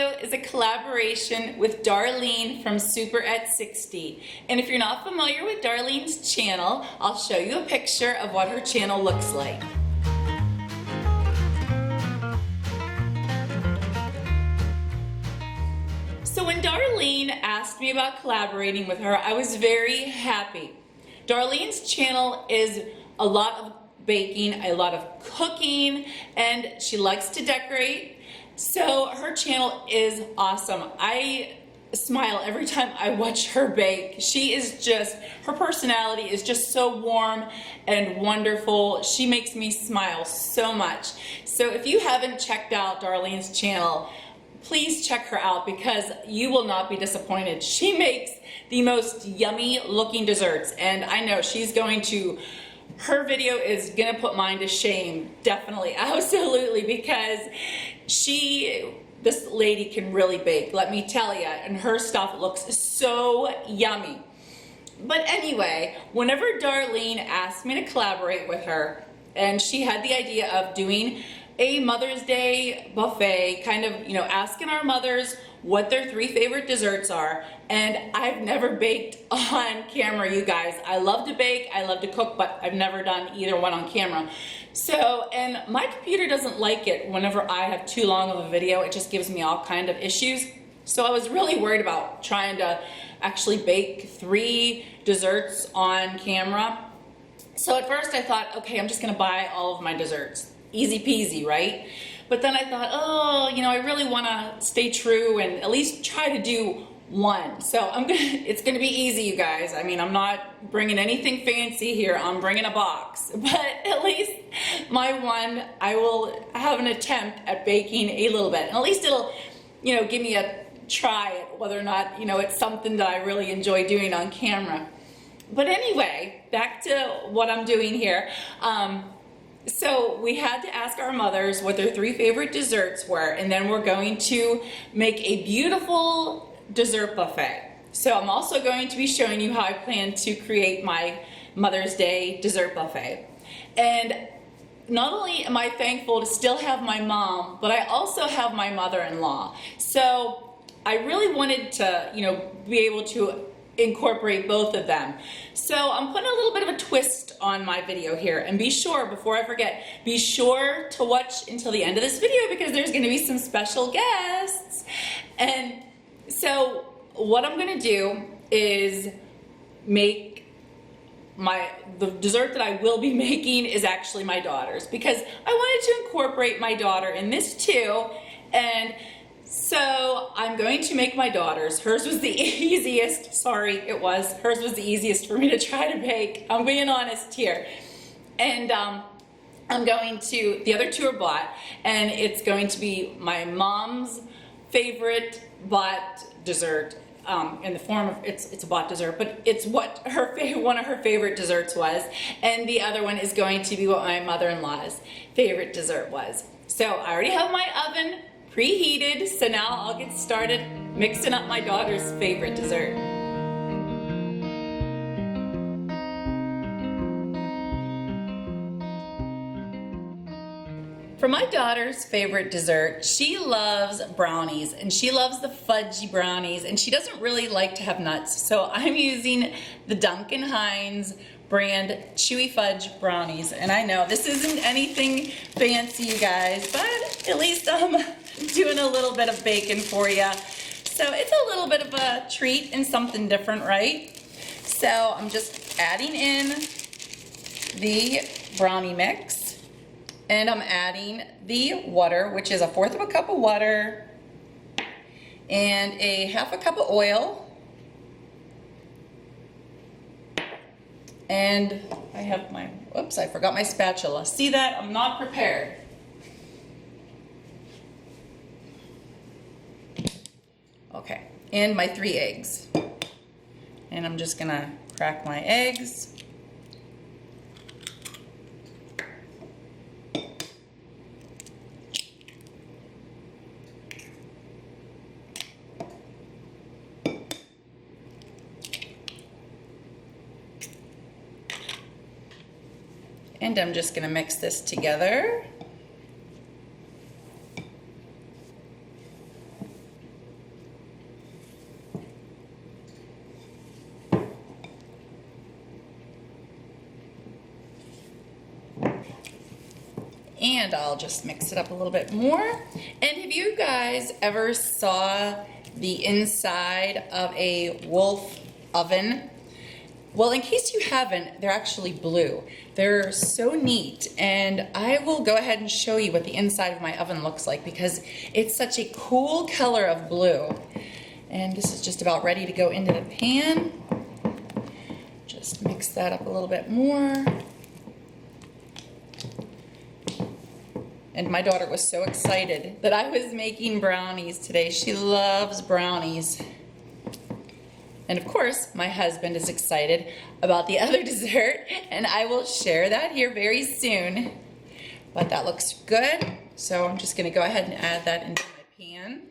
video is a collaboration with Darlene from Souper at 60. And if you're not familiar with Darlene's channel, I'll show you a picture of what her channel looks like. So when Darlene asked me about collaborating with her, I was very happy. Darlene's channel is a lot of baking, a lot of cooking, and she likes to decorate. So her channel is awesome. I smile every time I watch her bake. Her personality is just so warm and wonderful. She makes me smile so much. So if you haven't checked out Darlene's channel, please check her out because you will not be disappointed. She makes the most yummy looking desserts, and I know her video is gonna put mine to shame, definitely, absolutely, because this lady can really bake, let me tell you, and her stuff looks so yummy. But anyway, whenever Darlene asked me to collaborate with her, and she had the idea of doing a Mother's Day buffet, kind of, asking our mothers what their 3 favorite desserts are. And I've never baked on camera, you guys. I love to bake, I love to cook, but I've never done either one on camera. So, and my computer doesn't like it whenever I have too long of a video. It just gives me all kind of issues. So I was really worried about trying to actually bake 3 desserts on camera. So at first I thought, okay, I'm just gonna buy all of my desserts. Easy peasy, right? But then I thought, I really want to stay true and at least try to do one. So it's gonna be easy, you guys. I mean, I'm not bringing anything fancy here. I'm bringing a box. But at least my one, I will have an attempt at baking a little bit. And at least it'll, give me a try at whether or not, it's something that I really enjoy doing on camera. But anyway, back to what I'm doing here. So we had to ask our mothers what their 3 favorite desserts were, and then we're going to make a beautiful dessert buffet. So I'm also going to be showing you how I plan to create my Mother's Day dessert buffet. And not only am I thankful to still have my mom, but I also have my mother-in-law. So I really wanted to, be able to incorporate both of them. So I'm putting a little bit of a twist on my video here, and be sure, before I forget, be sure to watch until the end of this video because there's going to be some special guests. And so what I'm going to do is make the dessert that I will be making is actually my daughter's, because I wanted to incorporate my daughter in this too. And so I'm going to make my daughter's. Hers was the easiest. Sorry, it was. Hers was the easiest for me to try to bake. I'm being honest here. And the other 2 are bought, and it's going to be my mom's favorite bought dessert in the form of, it's a bought dessert, but it's what one of her favorite desserts was. And the other one is going to be what my mother-in-law's favorite dessert was. So I already have my oven preheated, so now I'll get started mixing up my daughter's favorite dessert. For my daughter's favorite dessert, she loves brownies, and she loves the fudgy brownies, and she doesn't really like to have nuts. So I'm using the Duncan Hines brand chewy fudge brownies. And I know this isn't anything fancy, you guys, but at least I'm doing a little bit of baking for you. So it's a little bit of a treat and something different, right? So I'm just adding in the brownie mix, and I'm adding the water, which is 1/4 cup of water and 1/2 cup of oil. And I have I forgot my spatula. See that? I'm not prepared. Okay, and my 3 eggs. And I'm just gonna crack my eggs. And I'm just gonna mix this together. And I'll just mix it up a little bit more. And have you guys ever saw the inside of a Wolf oven? Well, in case you haven't, they're actually blue. They're so neat, and I will go ahead and show you what the inside of my oven looks like because it's such a cool color of blue. And this is just about ready to go into the pan. Just mix that up a little bit more. And my daughter was so excited that I was making brownies today. She loves brownies. And of course, my husband is excited about the other dessert, and I will share that here very soon. But that looks good, so I'm just gonna go ahead and add that into my pan.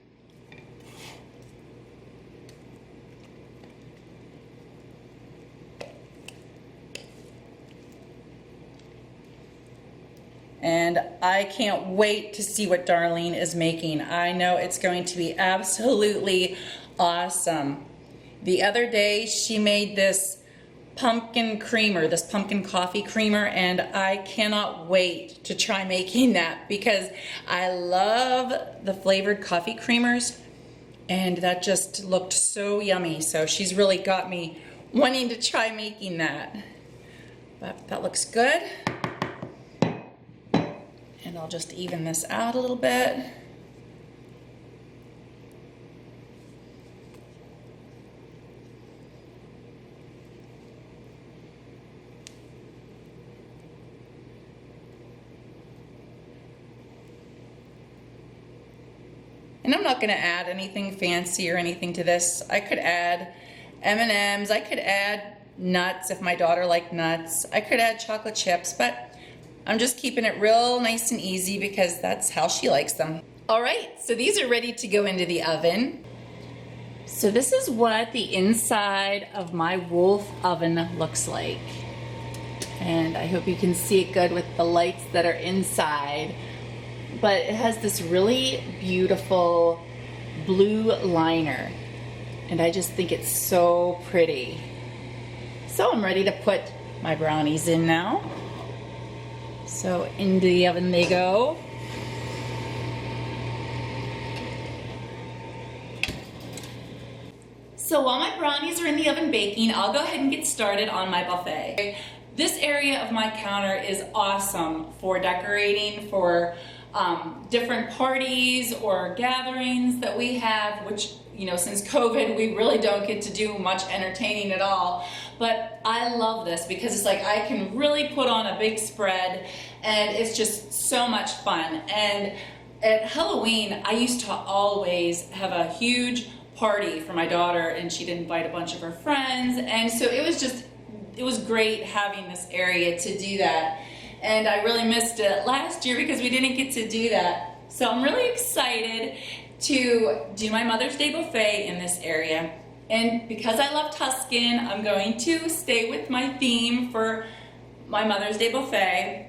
And I can't wait to see what Darlene is making. I know it's going to be absolutely awesome. The other day she made this pumpkin creamer, this pumpkin coffee creamer, and I cannot wait to try making that because I love the flavored coffee creamers, and that just looked so yummy. So she's really got me wanting to try making that. But that looks good. And I'll just even this out a little bit. And I'm not going to add anything fancy or anything to this. I could add M&Ms, I could add nuts if my daughter liked nuts. I could add chocolate chips, but I'm just keeping it real nice and easy because that's how she likes them. All right, so these are ready to go into the oven. So this is what the inside of my Wolf oven looks like. And I hope you can see it good with the lights that are inside. But it has this really beautiful blue liner. And I just think it's so pretty. So I'm ready to put my brownies in now. So into the oven they go. So while my brownies are in the oven baking, I'll go ahead and get started on my buffet. This area of my counter is awesome for decorating for different parties or gatherings that we have, which, you know, since COVID, we really don't get to do much entertaining at all. But I love this because it's like I can really put on a big spread and it's just so much fun. And at Halloween, I used to always have a huge party for my daughter, and she'd invite a bunch of her friends. And so it was great having this area to do that. And I really missed it last year because we didn't get to do that. So I'm really excited to do my Mother's Day buffet in this area. And because I love Tuscan, I'm going to stay with my theme for my Mother's Day buffet.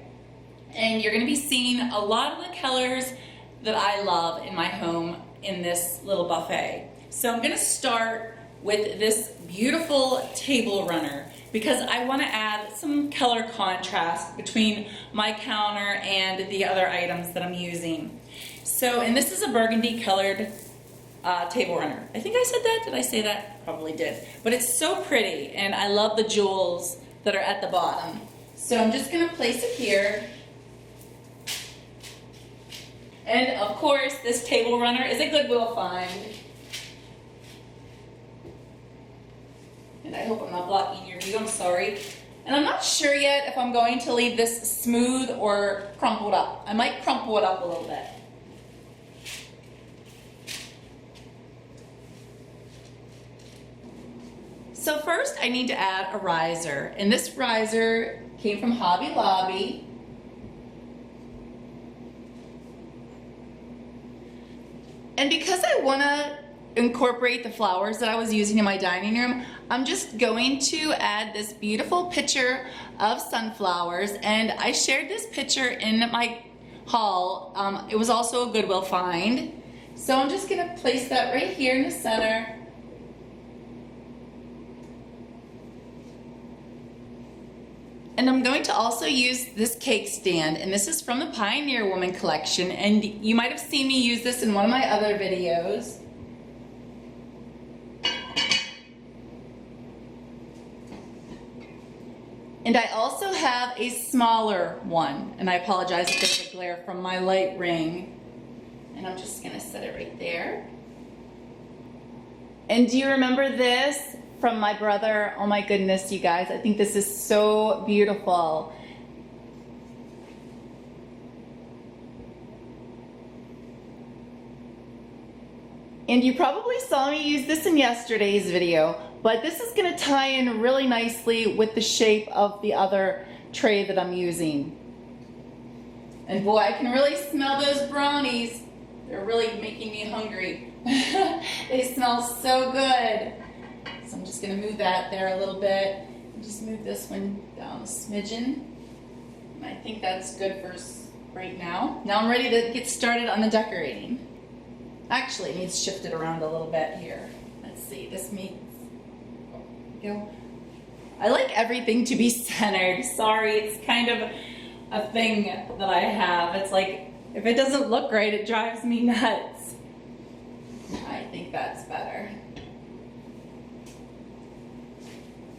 And you're gonna be seeing a lot of the colors that I love in my home in this little buffet. So I'm gonna start with this beautiful table runner because I want to add some color contrast between my counter and the other items that I'm using. So, and this is a burgundy colored table runner. I think I said that. Did I say that? Probably did. But it's so pretty, and I love the jewels that are at the bottom. So I'm just going to place it here. And of course, this table runner is a Goodwill find. And I hope I'm not blocking your view, I'm sorry. And I'm not sure yet if I'm going to leave this smooth or crumpled up. I might crumple it up a little bit. So first I need to add a riser. And this riser came from Hobby Lobby. And because I want to incorporate the flowers that I was using in my dining room, I'm just going to add this beautiful picture of sunflowers, and I shared this picture in my haul. It was also a Goodwill find. So I'm just gonna place that right here in the center. And I'm going to also use this cake stand, and this is from the Pioneer Woman collection, and you might have seen me use this in one of my other videos. And I also have a smaller one, and I apologize if there's a glare from my light ring. And I'm just gonna set it right there. And do you remember this from my brother? Oh my goodness, you guys, I think this is so beautiful. And you probably saw me use this in yesterday's video, but this is gonna tie in really nicely with the shape of the other tray that I'm using. And boy, I can really smell those brownies. They're really making me hungry. They smell so good. So I'm just gonna move that there a little bit. And just move this one down a smidgen. And I think that's good for right now. Now I'm ready to get started on the decorating. Actually, it needs shifted around a little bit here. Let's see, this needs, go. I like everything to be centered. Sorry, it's kind of a thing that I have. It's like, if it doesn't look right, it drives me nuts. I think that's better.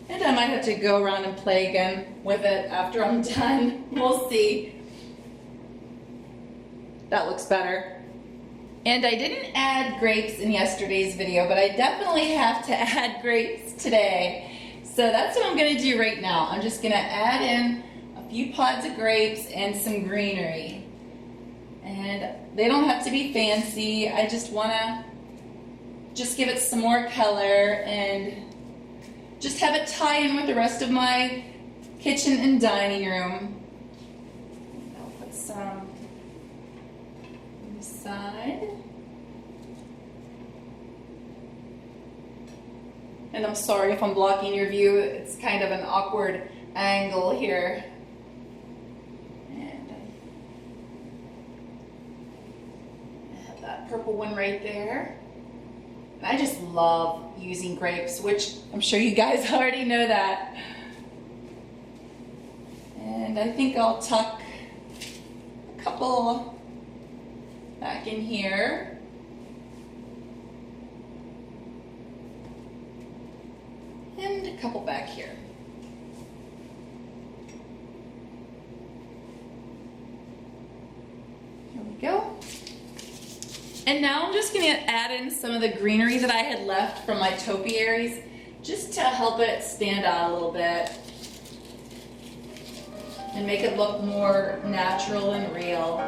And I might have to go around and play again with it after I'm done. We'll see. That looks better. And I didn't add grapes in yesterday's video, but I definitely have to add grapes today. So that's what I'm gonna do right now. I'm just gonna add in a few pods of grapes and some greenery. And they don't have to be fancy. I just wanna give it some more color and just have it tie in with the rest of my kitchen and dining room. I'll put some on the side. And I'm sorry if I'm blocking your view. It's kind of an awkward angle here. And I have that purple one right there. And I just love using grapes, which I'm sure you guys already know that. And I think I'll tuck a couple back in here. And a couple back here. Here we go. And now I'm just gonna add in some of the greenery that I had left from my topiaries, just to help it stand out a little bit and make it look more natural and real.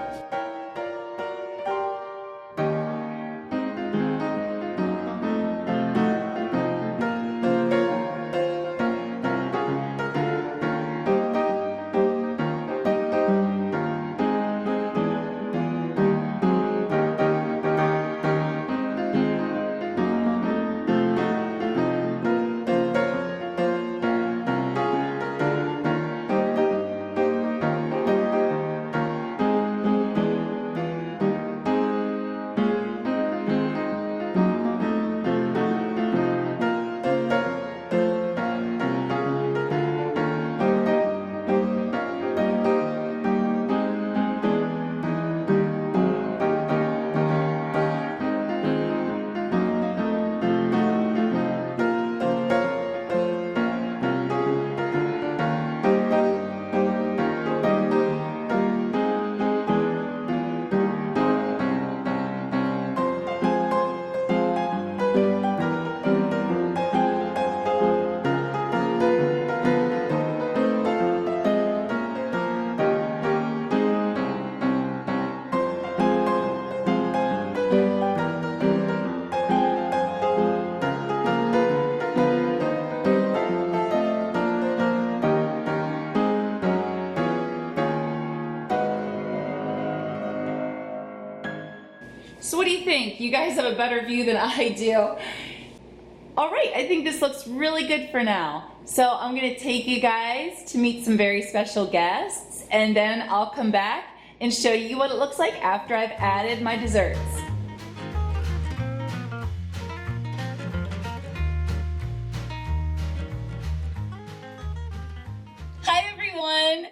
So what do you think? You guys have a better view than I do. All right, I think this looks really good for now. So I'm gonna take you guys to meet some very special guests, and then I'll come back and show you what it looks like after I've added my desserts. everyone!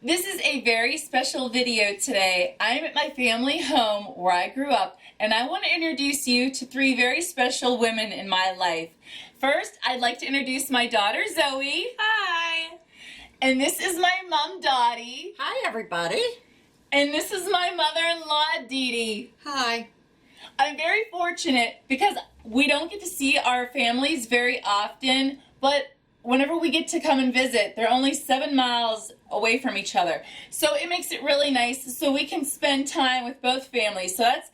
This is a very special video today. I'm at my family home where I grew up, and I want to introduce you to 3 very special women in my life. First, I'd like to introduce my daughter, Zoe. Hi! And this is my mom, Dottie. Hi, everybody. And this is my mother-in-law, Dee Dee. Hi. I'm very fortunate because we don't get to see our families very often, but whenever we get to come and visit, they're only 7 miles away from each other. So it makes it really nice so we can spend time with both families. So that's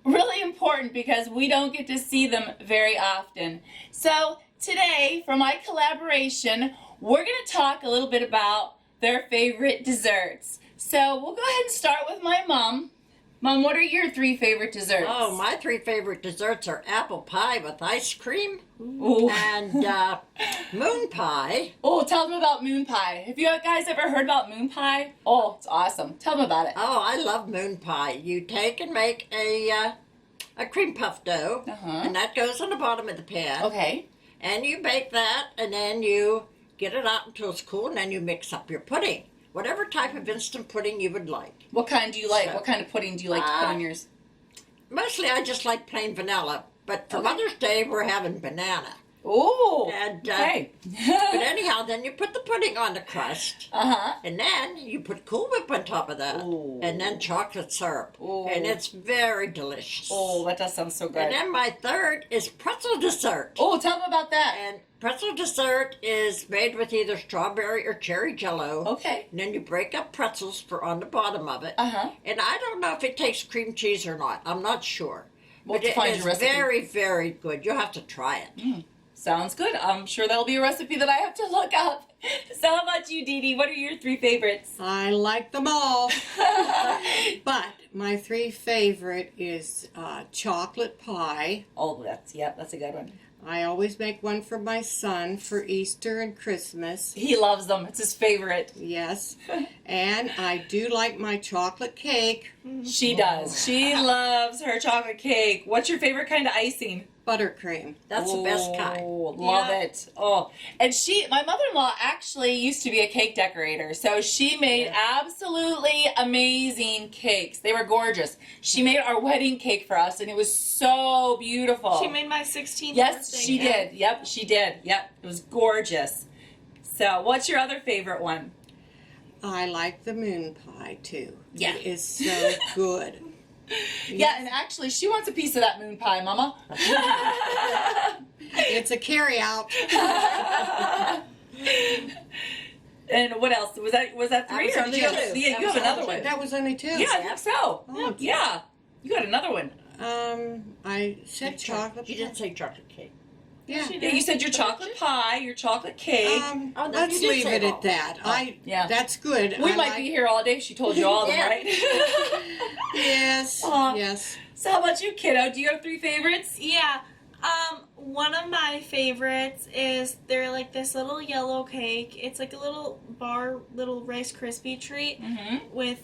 really important because we don't get to see them very often. So today, for my collaboration, we're going to talk a little bit about their favorite desserts. So we'll go ahead and start with my mom. Mom, what are your 3 favorite desserts? Oh, my 3 favorite desserts are apple pie with ice cream Ooh. and moon pie. Oh, tell them about moon pie. Have you guys ever heard about moon pie? Oh, it's awesome. Tell them about it. Oh, I love moon pie. You take and make a cream puff dough, and that goes on the bottom of the pan. Okay. And you bake that, and then you get it out until it's cool, and then you mix up your pudding. Whatever type of instant pudding you would like. What kind do you like? So, What kind of pudding do you like to put in yours? Mostly I just like plain vanilla, but for Mother's Day we're having banana. Oh, And, okay. But anyhow, then you put the pudding on the crust. And then you put Cool Whip on top of that. Ooh. And then chocolate syrup. Ooh. And it's very delicious. Oh, that does sound so good. And then my 3rd is pretzel dessert. Oh, tell them about that. And pretzel dessert is made with either strawberry or cherry jello. Okay. And then you break up pretzels for on the bottom of it. Uh-huh. And I don't know if it takes cream cheese or not. I'm not sure. We'll But have to find it your is recipe. very, very good. You'll have to try it. Sounds good. I'm sure that'll be a recipe that I have to look up. So how about you, Dee Dee? What are your 3 favorites? I like them all. But my 3 favorite is chocolate pie. Oh, that's a good one. I always make one for my son for Easter and Christmas. He loves them. It's his favorite. Yes. And I do like my chocolate cake. She does. She loves her chocolate cake. What's your favorite kind of icing? Buttercream. That's the best kind. Oh, love it. Oh, and my mother-in-law actually used to be a cake decorator, so she made absolutely amazing cakes. They were gorgeous. She made our wedding cake for us, and it was so beautiful. She made my 16th Yes, birthday she cake. did. Yep, she did. Yep, it was gorgeous. So, what's your other favorite one? I like the moon pie too. Yeah. It is so good. Yeah, and actually, she wants a piece of that moon pie, Mama. It's a carry-out. And what else? Was that 3 was or only did you have, 2. yeah, you have another one? That was only 2. Yeah, I think so. Oh, Yeah, you got another one. I said chocolate You pie. didn't say chocolate cake. Yeah. Yeah, you said your chocolate pie, your chocolate cake. Oh, no, Let's you did leave say it all. at that. yeah. That's good. We I might like- be here all day if she told you all of them, Yeah. right? Yes. Aw. Yes. So how about you, kiddo? Do you have 3 favorites? Yeah. One of my favorites is they're like this little yellow cake. It's like a little Rice Krispie treat with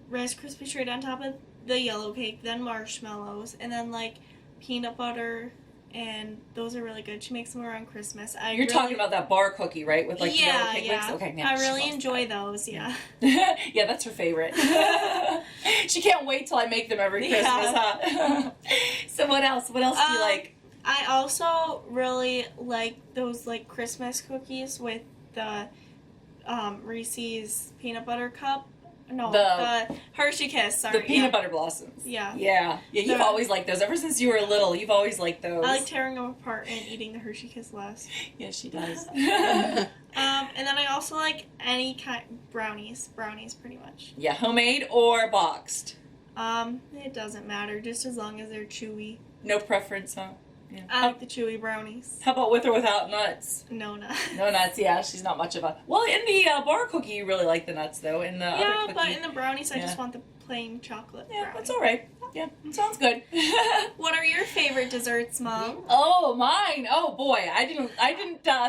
Rice Krispie treat on top of the yellow cake, then marshmallows, and then like peanut butter, and those are really good. She makes them around Christmas. You're talking about that bar cookie, right? With like the yellow yeah, cake yeah. mix? Okay, yeah. I she really loves enjoy those. Yeah. that. Yeah, that's her favorite. She can't wait till I make them every Christmas, huh? So what else? What else do you like? I also really like those like Christmas cookies with the Reese's peanut butter cup. No, the Hershey Kiss. Sorry, The peanut butter blossoms. Yeah. Yeah. Yeah, you've always liked those. Ever since you were little, you've always liked those. I like tearing them apart and eating the Hershey Kiss last. Yeah, she does. And then I also like any kind brownies pretty much. Yeah, homemade or boxed? It doesn't matter, just as long as they're chewy. No preference, huh? Yeah. I like the chewy brownies. How about with or without nuts? No nuts. No nuts, yeah, she's not much of a... Well, in the bar cookie, you really like the nuts, though. In the other Yeah, cookie... but in the brownies, I Yeah. just want the plain chocolate Yeah, brownie. that's all right. Yeah, sounds good. What are your favorite desserts, Mom? Oh, mine. Oh boy, I didn't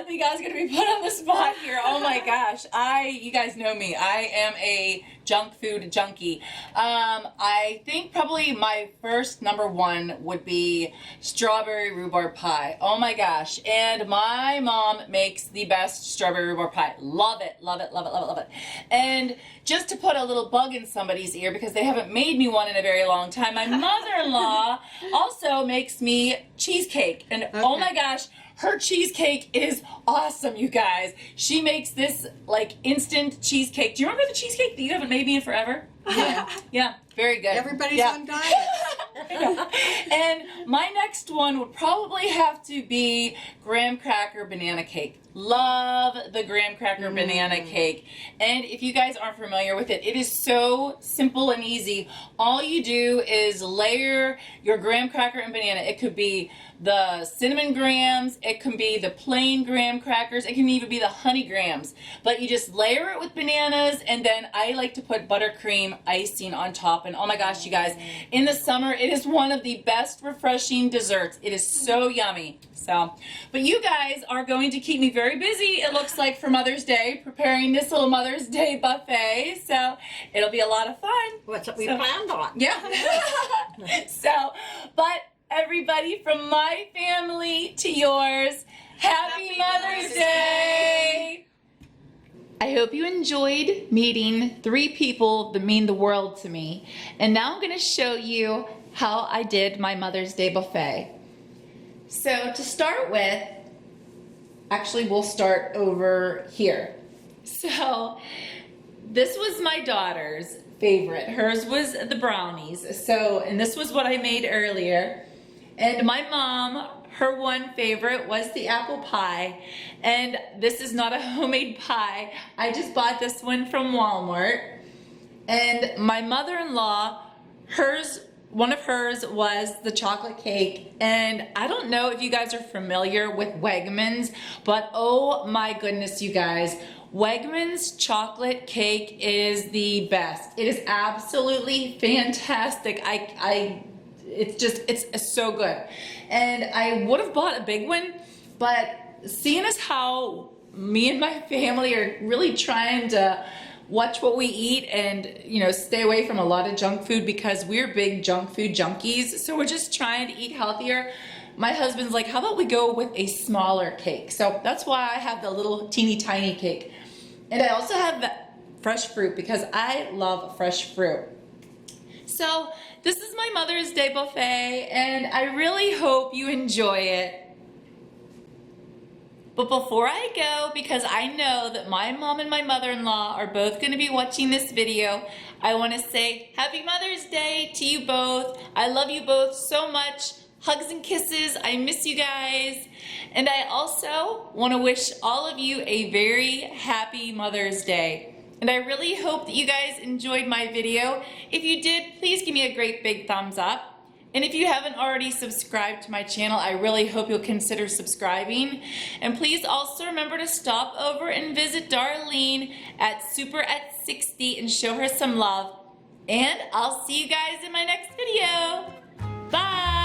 think I was gonna be put on the spot here. Oh my gosh, you guys know me. I am a junk food junkie. I think probably my first number one would be strawberry rhubarb pie. Oh my gosh, and my mom makes the best strawberry rhubarb pie. Love it, love it, love it, love it, love it. And just to put a little bug in somebody's ear, because they haven't made me one in a very long time, my mother-in-law also makes me cheesecake. And oh my gosh, her cheesecake is awesome, you guys. She makes this like instant cheesecake. Do you remember the cheesecake that you haven't made me in forever? Yeah. Yeah, very good. Everybody's Yeah. on diet. And my next one would probably have to be graham cracker banana cake. Love the graham cracker banana cake. And if you guys aren't familiar with it, it is so simple and easy. All you do is layer your graham cracker and banana. It could be the cinnamon grahams, it can be the plain graham crackers, it can even be the honey grahams. But you just layer it with bananas, and then I like to put buttercream icing on top. And oh my gosh, you guys, in the summer, it is one of the best refreshing desserts. It is so yummy. So, but you guys are going to keep me very busy, it looks like, for Mother's Day, preparing this little Mother's Day buffet. So it'll be a lot of fun. What's what we planned on? Yeah. So, but everybody, from my family to yours, happy Mother's Day! I hope you enjoyed meeting 3 people that mean the world to me. And now I'm going to show you how I did my Mother's Day buffet. So to start with, actually we'll start over here. So this was my daughter's favorite. Hers was the brownies. So, and this was what I made earlier. And my mom, her one favorite was the apple pie. And this is not a homemade pie. I just bought this one from Walmart. And my mother-in-law, one of hers was the chocolate cake. And I don't know if you guys are familiar with Wegmans, but oh my goodness, you guys, Wegmans chocolate cake is the best. It is absolutely fantastic. It's so good. And I would have bought a big one, but seeing as how me and my family are really trying to watch what we eat and, you know, stay away from a lot of junk food because we're big junk food junkies. So we're just trying to eat healthier. My husband's like, how about we go with a smaller cake? So that's why I have the little teeny tiny cake. And I also have fresh fruit because I love fresh fruit. So this is my Mother's Day buffet, and I really hope you enjoy it. But before I go, because I know that my mom and my mother-in-law are both going to be watching this video, I want to say Happy Mother's Day to you both. I love you both so much. Hugs and kisses. I miss you guys. And I also want to wish all of you a very happy Mother's Day. And I really hope that you guys enjoyed my video. If you did, please give me a great big thumbs up. And if you haven't already subscribed to my channel, I really hope you'll consider subscribing. And please also remember to stop over and visit Darlene at Souper at 60 and show her some love. And I'll see you guys in my next video. Bye!